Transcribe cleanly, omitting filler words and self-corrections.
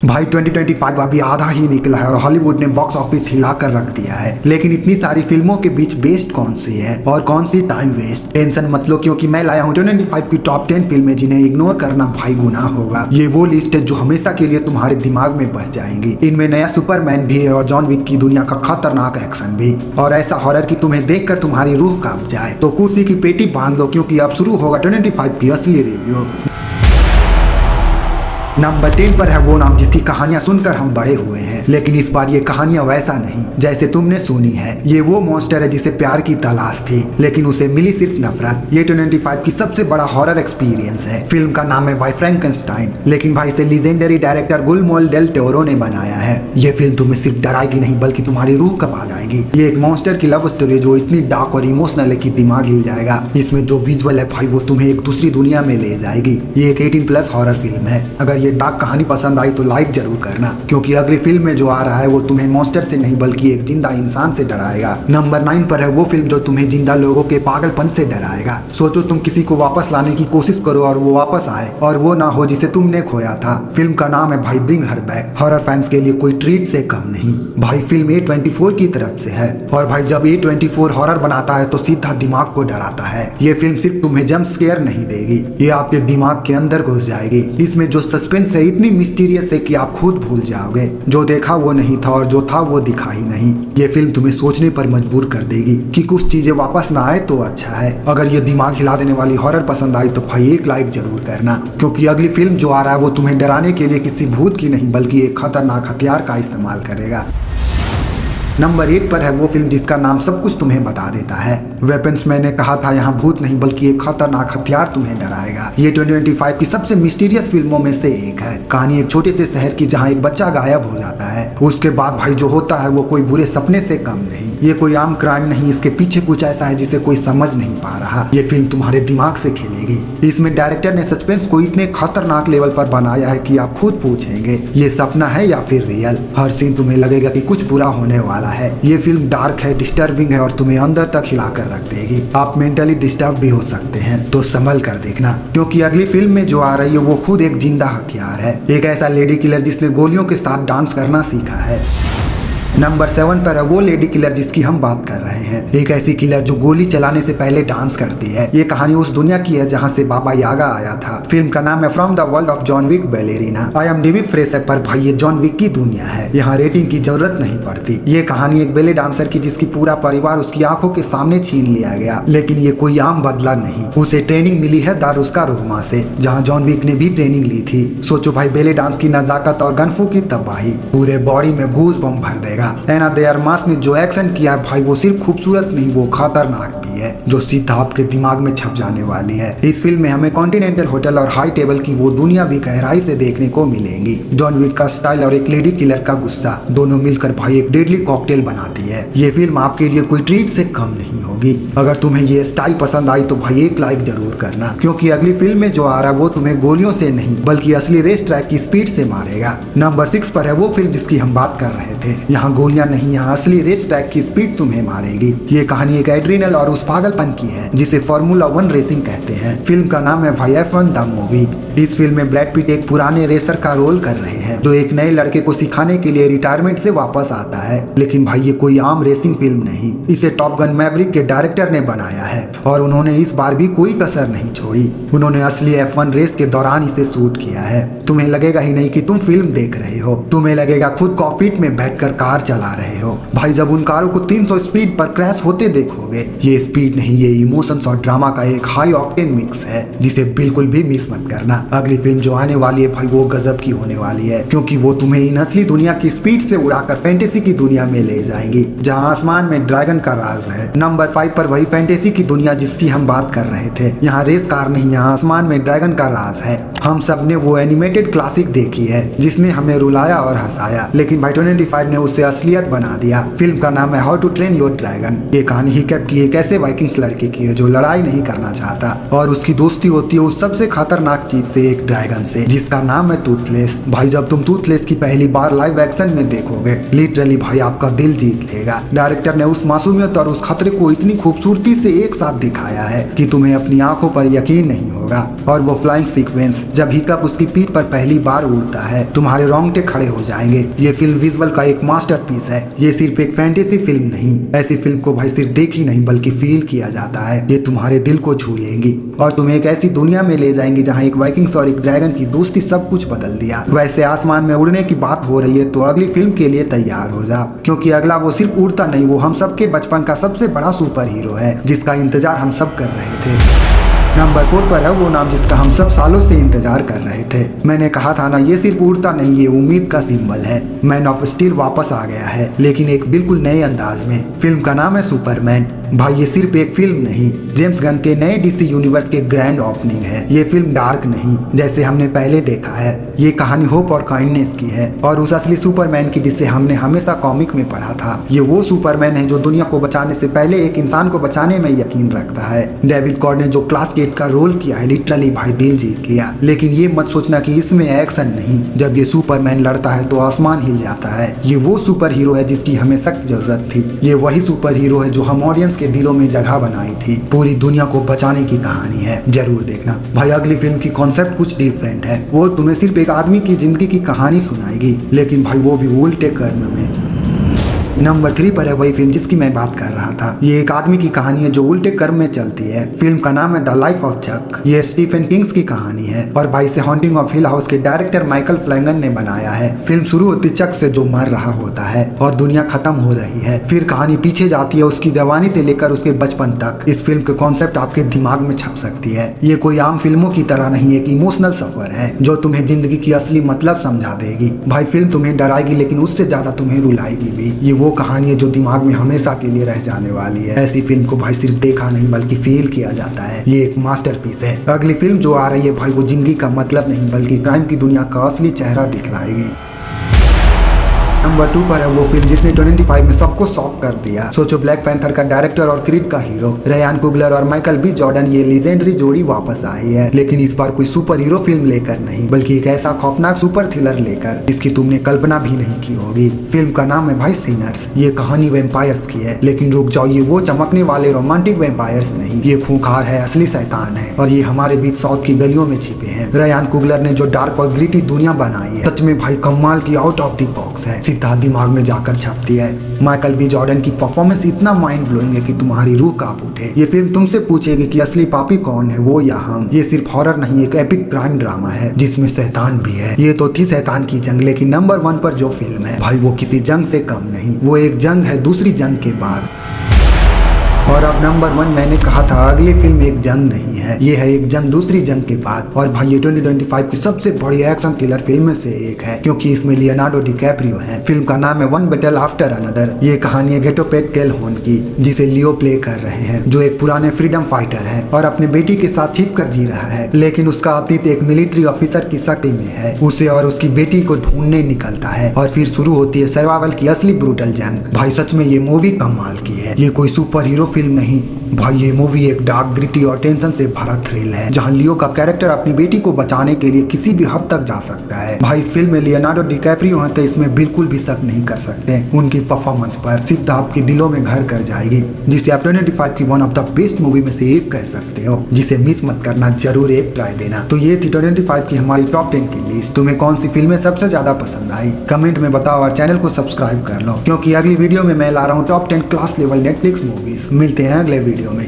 भाई 2025 अभी आधा ही निकला है और हॉलीवुड ने बॉक्स ऑफिस हिला कर रख दिया है। लेकिन इतनी सारी फिल्मों के बीच बेस्ट कौन सी है और कौन सी टाइम वेस्ट? टेंशन मत लो, क्योंकि मैं लाया हूँ 2025 की टॉप 10 फिल्में जिन्हें इग्नोर करना भाई गुनाह होगा। ये वो लिस्ट है जो हमेशा के लिए तुम्हारे दिमाग में बस जाएंगी। इनमें नया सुपरमैन भी है और जॉन विक की दुनिया का खतरनाक एक्शन भी, और ऐसा हॉरर की तुम्हें देखकर तुम्हारी रूह कांप जाए। तो कुर्सी की पेटी बांध लो, क्योंकि अब शुरू होगा 2025 की असली रिव्यू। नंबर 10 पर है वो नाम जिसकी कहानियां सुनकर हम बड़े हुए हैं, लेकिन इस बार ये कहानियां वैसा नहीं जैसे तुमने सुनी है। ये वो मॉन्स्टर है जिसे प्यार की तलाश थी, लेकिन उसे मिली सिर्फ नफरत। ये 2025 की सबसे बड़ा हॉरर एक्सपीरियंस है। फिल्म का नाम है वाई फ्रैंकेनस्टाइन, लेकिन भाई इसे लीजेंडरी डायरेक्टर गुलमोल डेल टोरो ने बनाया है। ये फिल्म तुम्हें सिर्फ डराएगी नहीं, बल्कि तुम्हारी रूह कपा जाएगी। ये एक मॉन्स्टर की लव स्टोरी जो इतनी डार्क और इमोशनल है कि दिमाग हिल जाएगा। इसमें जो विजुअल है भाई वो तुम्हें एक दूसरी दुनिया में ले जाएगी। ये एक 18+ हॉरर फिल्म है। अगर ये डार्क कहानी पसंद आई तो लाइक जरूर करना, क्योंकि अगली फिल्म में जो आ रहा है वो तुम्हें मॉन्स्टर से नहीं बल्कि एक जिंदा इंसान से डराएगा। नंबर 9 पर है वो फिल्म जो तुम्हें जिंदा लोगों के पागलपन से डराएगा। सोचो तुम किसी को वापस लाने की कोशिश करो और वो वापस आए और वो ना हो जिसे तुमने खोया था। फिल्म का नाम है भाई bring her back. Horror fans के लिए कोई ट्रीट से कम नहीं। भाई फिल्म A24 की तरफ से है, और भाई जब A24 हॉरर बनाता है तो सीधा दिमाग को डराता है। ये फिल्म सिर्फ तुम्हें जंप स्केयर नहीं देगी, ये आपके दिमाग के अंदर घुस जाएगी। इसमें जो सस्पेंस है इतनी मिस्टीरियस है कि आप खुद भूल जाओगे। जो देखा वो नहीं था और जो था वो दिखा ही नहीं। ये फिल्म तुम्हें सोचने पर मजबूर कर देगी कि कुछ चीजें वापस ना आए तो अच्छा है। अगर ये दिमाग हिला देने वाली हॉरर पसंद आई तो भाई एक लाइक जरूर करना, क्योंकि अगली फिल्म जो आ रहा है वो तुम्हें डराने के लिए किसी भूत की नहीं बल्कि एक खतरनाक हथियार का इस्तेमाल करेगा। नंबर 8 पर है वो फिल्म जिसका नाम सब कुछ तुम्हें बता देता है। वेपन्स, मैंने कहा था यहाँ भूत नहीं बल्कि एक खतरनाक हथियार तुम्हें डराएगा। ये 2025 की सबसे मिस्टीरियस फिल्मों में से एक है। कहानी एक छोटे से शहर की जहाँ एक बच्चा गायब हो जाता है। उसके बाद भाई जो होता है वो कोई बुरे सपने से कम नहीं। ये कोई आम क्राइम नहीं, इसके पीछे कुछ ऐसा है जिसे कोई समझ नहीं पा रहा। ये फिल्म तुम्हारे दिमाग से खेलेगी। इसमें डायरेक्टर ने सस्पेंस को इतने खतरनाक लेवल पर बनाया है कि आप खुद पूछेंगे ये सपना है या फिर रियल। हर सीन तुम्हें लगेगा कि कुछ बुरा होने वाला है। ये फिल्म डार्क है, डिस्टर्बिंग है और तुम्हें अंदर तक हिला कर रख देगी। आप मेंटली डिस्टर्ब भी हो सकते हैं, तो संभल कर देखना, क्योंकि अगली फिल्म में जो आ रही है वो खुद एक जिंदा हथियार है। एक ऐसा लेडी किलर जिसने गोलियों के साथ डांस करना सीखा है। नंबर 7 पर है वो लेडी किलर जिसकी हम बात कर रहे हैं। एक ऐसी किलर जो गोली चलाने से पहले डांस करती है। ये कहानी उस दुनिया की है जहाँ से बाबा यागा आया था। फिल्म का नाम है from the world of John Wick ballerina. IMDb fresh है, पर भाई ये जॉन विक की दुनिया है। यहाँ रेटिंग की जरूरत नहीं पड़ती। ये कहानी एक बेले डांसर की जिसकी पूरा परिवार उसकी आंखों के सामने छीन लिया गया, लेकिन ये कोई आम बदला नहीं। उसे ट्रेनिंग मिली है दारुस्का रोमा से, जहाँ जॉन विक ने भी ट्रेनिंग ली थी। सोचो भाई बेले डांस की नजाकत और गनफू की तबाही पूरे बॉडी में गूज बम भर देगा। एना दे अरमास ने जो एक्शन किया है भाई वो सिर्फ खूबसूरत नहीं, वो खतरनाक भी है, जो सीधा आपके दिमाग में छप जाने वाली है। इस फिल्म में हमें कॉन्टिनेंटल होटल और हाई टेबल की वो दुनिया भी गहराई से देखने को मिलेंगी। जॉन विक का स्टाइल और एक लेडी किलर का गुस्सा दोनों मिलकर भाई एक डेडली कॉकटेल बनाती है। ये फिल्म आपके लिए कोई ट्रीट से कम नहीं होगी। अगर तुम्हें ये स्टाइल पसंद आई तो भाई एक लाइक जरूर करना, क्योंकि अगली फिल्म में जो आ रहा है वो तुम्हें गोलियों से नहीं बल्कि असली रेस ट्रैक की स्पीड से मारेगा। नंबर 6 पर है वो फिल्म जिसकी हम बात कर रहे थे। यहाँ गोलियां नहीं, यहाँ असली रेस ट्रैक की स्पीड तुम्हें मारेगी। ये कहानी एक एड्रिनल और उस पागलपन की है जिसे फार्मूला 1 रेसिंग कहते हैं। फिल्म का नाम है भाई F1 द मूवी। इस फिल्म में ब्रैड पिट एक पुराने रेसर का रोल कर रहे हैं जो एक नए लड़के को सिखाने के लिए रिटायरमेंट से वापस आता है। लेकिन भाई ये कोई आम रेसिंग फिल्म नहीं, इसे टॉप गन मैवरिक के डायरेक्टर ने बनाया है और उन्होंने इस बार भी कोई कसर नहीं छोड़ी। उन्होंने असली F1 रेस के दौरान इसे शूट किया है। तुम्हें लगेगा ही नहीं कि तुम फिल्म देख रहे हो, तुम्हें लगेगा खुद कॉकपिट में बैठकर कार चला रहे हो। भाई जब उन कारों को 300 स्पीड पर क्रैश होते देखोगे, ये स्पीड नहीं, ये इमोशंस और ड्रामा का एक हाई ऑक्टेन मिक्स है जिसे बिल्कुल भी मिस मत करना। अगली फिल्म जो आने वाली है भाई वो गजब की होने वाली है, क्योंकि वो तुम्हें इन असली दुनिया की स्पीड से उड़ाकर फैंटेसी की दुनिया में ले जाएंगी जहाँ आसमान में ड्रैगन का राज है। नंबर 5 पर वही फैंटेसी की दुनिया जिसकी हम बात कर रहे थे। यहाँ रेस कार नहीं, यहाँ आसमान में ड्रैगन का राज है। हम सब ने वो एनिमेटेड क्लासिक देखी है जिसने हमें रुलाया और हंसाया, लेकिन भाई 2025 ने उसे असलियत बना दिया। फिल्म का नाम है how to train your dragon. ये कहानी हिकैप की एक ऐसे वाइकिंग्स लड़के की है जो लड़ाई नहीं करना चाहता और उसकी दोस्ती होती है उस सबसे खतरनाक चीज से, एक ड्रैगन से, जिसका नाम है टूथलेस। भाई जब तुम टूथलेस की पहली बार लाइव एक्शन में देखोगे, लिटरली भाई आपका दिल जीत लेगा। डायरेक्टर ने उस मासूमियत और उस खतरे को इतनी खूबसूरती से एक साथ दिखाया है कि तुम्हें अपनी आंखों पर यकीन नहीं होगा। होगा। और वो फ्लाइंग सीक्वेंस जब हिकअप उसकी पीठ पर पहली बार उड़ता है, तुम्हारे रोंगटे खड़े हो जाएंगे। ये फिल्म विजुअल का एक मास्टरपीस है। ये सिर्फ एक फैंटेसी फिल्म नहीं, ऐसी फिल्म को भाई सिर्फ देखी नहीं बल्कि फील किया जाता है। ये तुम्हारे दिल को छू लेंगी और तुम्हें एक ऐसी दुनिया में ले जाएंगी जहाँ एक वाइकिंग्स और एक ड्रैगन की दोस्ती सब कुछ बदल दिया। वैसे आसमान में उड़ने की बात हो रही है तो अगली फिल्म के लिए तैयार हो जा, क्योंकि अगला वो सिर्फ उड़ता नहीं, वो हम सबके बचपन का सबसे बड़ा सुपर हीरो है जिसका इंतजार हम सब कर रहे थे। नंबर 4 पर है वो नाम जिसका हम सब सालों से इंतजार कर रहे थे। मैंने कहा था ना, ये सिर्फ उड़ता नहीं, ये उम्मीद का सिंबल है। मैन ऑफ स्टील वापस आ गया है, लेकिन एक बिल्कुल नए अंदाज में। फिल्म का नाम है सुपरमैन। भाई ये सिर्फ एक फिल्म नहीं, जेम्स गन के नए डीसी यूनिवर्स के ग्रैंड ओपनिंग है। ये फिल्म डार्क नहीं जैसे हमने पहले देखा है, ये कहानी होप और काइंडनेस की है और उस असली सुपरमैन की जिसे हमने हमेशा कॉमिक में पढ़ा था। ये वो सुपरमैन है जो दुनिया को बचाने से पहले एक इंसान को बचाने में यकीन रखता है। डेविड कॉर्ड ने जो क्लास गेट का रोल किया है, लिटरली भाई दिल जीत लिया। लेकिन ये मत सोचना कि इसमें एक्शन नहीं, जब ये सुपरमैन लड़ता है तो आसमान हिल जाता है। ये वो सुपर हीरो है जिसकी हमें सख्त जरूरत थी। ये वही सुपर हीरो है जो हम ऑडियंस के दिलों में जगह बनाई थी। पूरी दुनिया को बचाने की कहानी है, जरूर देखना भाई। अगली फिल्म की कॉन्सेप्ट कुछ डिफरेंट है। वो तुम्हें सिर्फ एक आदमी की जिंदगी की कहानी सुनाएगी, लेकिन भाई वो भी उल्टे कर्म में। नंबर 3 पर है वही फिल्म जिसकी मैं बात कर रहा था। ये एक आदमी की कहानी है जो उल्टे कर्म में चलती है। फिल्म का नाम है द लाइफ ऑफ चक। ये स्टीफन किंग्स की कहानी है और भाई से हॉन्टिंग ऑफ हिल हाउस के डायरेक्टर माइकल फ्लैंगन ने बनाया है। फिल्म शुरू होती चक से जो मर रहा होता है और दुनिया खत्म हो रही है। फिर कहानी पीछे जाती है उसकी जवानी से लेकर उसके बचपन तक। इस फिल्म के कॉन्सेप्ट आपके दिमाग में छप सकती है। ये कोई आम फिल्मों की तरह नहीं, एक इमोशनल सफर है जो तुम्हें जिंदगी की असली मतलब समझा देगी। भाई फिल्म तुम्हें डराएगी लेकिन उससे ज्यादा तुम्हें रुलाएगी भी। ये वो कहानी है जो दिमाग में हमेशा के लिए रह जाने वाली है। ऐसी फिल्म को भाई सिर्फ देखा नहीं बल्कि फील किया जाता है। ये एक मास्टरपीस है। अगली फिल्म जो आ रही है भाई वो जिंदगी का मतलब नहीं बल्कि क्राइम की दुनिया का असली चेहरा दिखलाएगी। नंबर 2 पर है वो फिल्म जिसने 25 में सबको शॉक कर दिया। सोचो, ब्लैक पैंथर का डायरेक्टर और क्रीड का हीरो रायन कुगलर और माइकल बी जॉर्डन, ये लीजेंडरी जोड़ी वापस आई है। लेकिन इस बार कोई सुपर हीरो फिल्म लेकर नहीं बल्कि एक ऐसा खौफनाक सुपर थ्रिलर लेकर जिसकी तुमने कल्पना भी नहीं की होगी। फिल्म का नाम है भाई सिनर्स। ये कहानी वैम्पायर्स की है, लेकिन रुक जाओ, ये वो चमकने वाले रोमांटिक वैम्पायर्स नहीं। ये खूंखार है, असली शैतान है और ये हमारे बीच साउथ की गलियों में छिपे हैं। रायन कुगलर ने जो डार्क और ग्रिटी दुनिया बनाई है, सच में भाई कमाल की आउट ऑफ द बॉक्स है, सीधा दिमाग में जाकर छपती है। माइकल बी जॉर्डन की परफॉर्मेंस इतना माइंड ब्लोइंग है कि तुम्हारी रूह कांप उठे। ये फिल्म तुमसे पूछेगी कि असली पापी कौन है, वो या हम। ये सिर्फ हॉरर नहीं, एक एपिक क्राइम ड्रामा है जिसमें शैतान भी है। ये तो थी शैतान की जंग, लेकिन नंबर 1 पर जो फिल्म है भाई वो किसी जंग से कम नहीं। वो एक जंग है दूसरी जंग के बाद। और अब नंबर 1 मैंने कहा था अगली फिल्म एक जंग नहीं है, ये है एक जंग दूसरी जंग के बाद। और भाई ये 2025 की सबसे बड़ी एक्शन थ्रिलर फिल्म में से एक है, क्योंकि इसमें लियोनार्डो डिकैप्रियो है। फिल्म का नाम है वन बैटल आफ्टर अनदर। ये कहानी है गेटो पेट कैलहोन की, जिसे लियो प्ले कर रहे हैं, जो एक पुराने फ्रीडम फाइटर है और अपने बेटी के साथ छिप कर जी रहा है। लेकिन उसका अतीत एक मिलिट्री ऑफिसर की शक्ल में है। उसे और उसकी बेटी को ढूंढने निकलता है और फिर शुरू होती है सर्वाइवल की असली ब्रूटल जंग। भाई सच में ये मूवी कमाल की है। ये कोई सुपर हीरो फिल्म नहीं भाई, ये मूवी एक डार्क, ग्रिटी और टेंशन से भरा थ्रिल है, जहां लियो का कैरेक्टर अपनी बेटी को बचाने के लिए किसी भी हद तक जा सकता है। भाई इस फिल्म में लियोनार्डो डिकैप्रियो हैं तो इसमें बिल्कुल भी शक नहीं कर सकते। उनकी परफॉर्मेंस पर सीधा आपके दिलों में घर कर जाएगी, जिसे आप 2025 की one of the best movie में से एक कह सकते हो, जिसे मिस मत करना, जरूर एक ट्राई देना। तो ये थी 2025 की हमारी टॉप 10 की लिस्ट। तुम्हें कौन सी फिल्में सबसे ज्यादा पसंद आई कमेंट में बताओ और चैनल को सब्सक्राइब कर लो, क्योंकि अगली वीडियो में मैं ला रहा हूँ top 10 class level Netflix movies. मिलते हैं अगले वीडियो में।